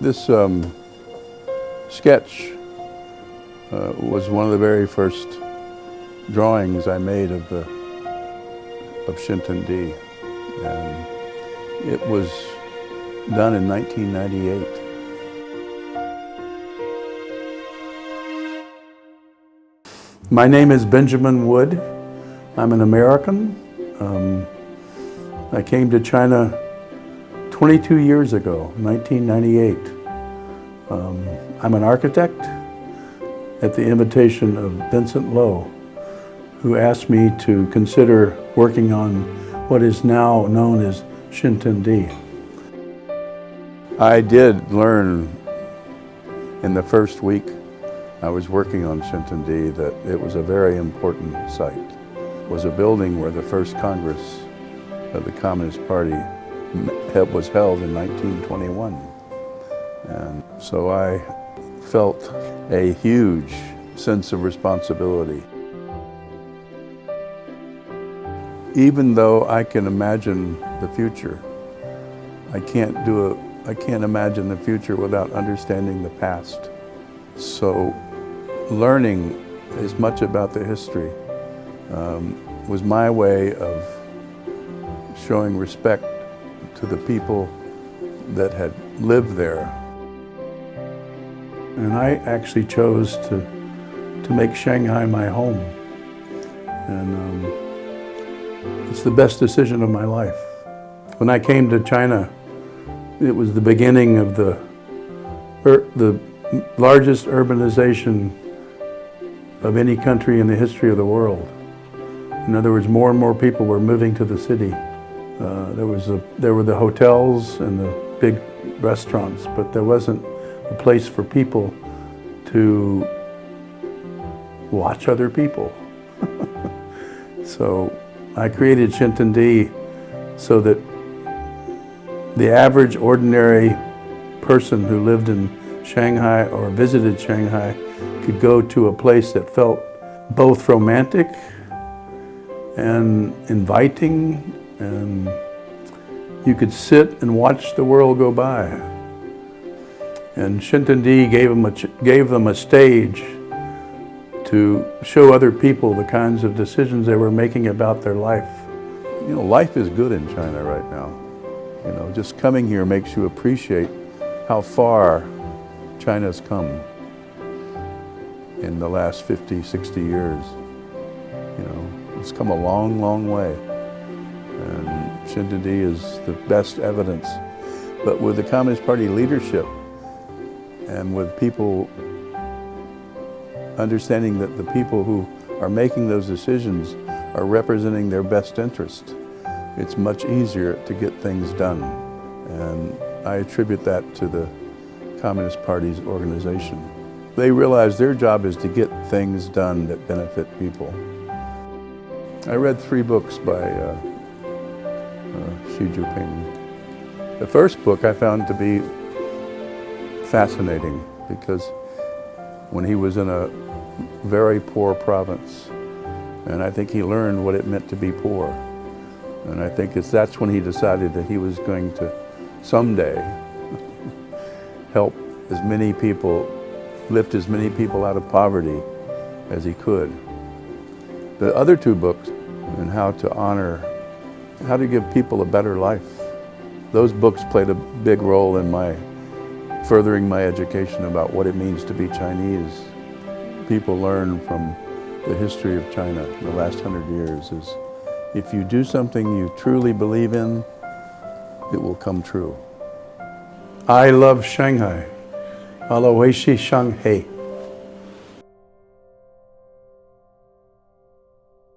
This sketch was one of the very first drawings I made of Xintiandi, and it was done in 1998. My name is Benjamin Wood. I'm an American. I came to China 22 years ago, 1998. I'm an architect at the invitation of Vincent Lo, who asked me to consider working on what is now known as Xintiandi. I did learn in the first week I was working on Xintiandi that it was a very important site. It was a building where the first Congress of the Communist Party was held in 1921. And so I felt a huge sense of responsibility. Even though I can imagine the future, I can't imagine the future without understanding the past. So learning as much about the history was my way of showing respect to the people that had lived there. And I actually chose to make Shanghai my home. And it's the best decision of my life. When I came to China, it was the beginning of the largest urbanization of any country in the history of the world. In other words, more and more people were moving to the city. There were the hotels and the big restaurants, but there wasn't a place for people to watch other people. So I created Xintiandi so that the average ordinary person who lived in Shanghai or visited Shanghai could go to a place that felt both romantic and inviting, and you could sit and watch the world go by. And Xintiandi gave them a stage to show other people the kinds of decisions they were making about their life. You know, life is good in China right now. You know, just coming here makes you appreciate how far China's come in the last 50, 60 years. You know, it's come a long, long way. And Xintiandi is the best evidence. But with the Communist Party leadership and with people understanding that the people who are making those decisions are representing their best interest, it's much easier to get things done. And I attribute that to the Communist Party's organization. They realize their job is to get things done that benefit people. I read 3 books by Xi Jinping. The first book I found to be fascinating because when he was in a very poor province, and I think he learned what it meant to be poor. And I think that's when he decided that he was going to someday help as many people, lift as many people out of poverty as he could. The other 2 books on how to give people a better life, those books played a big role in furthering my education about what it means to be Chinese. People learn from the history of China in the last 100 years is if you do something you truly believe in, it will come true. I love Shanghai. 好了，我是上海。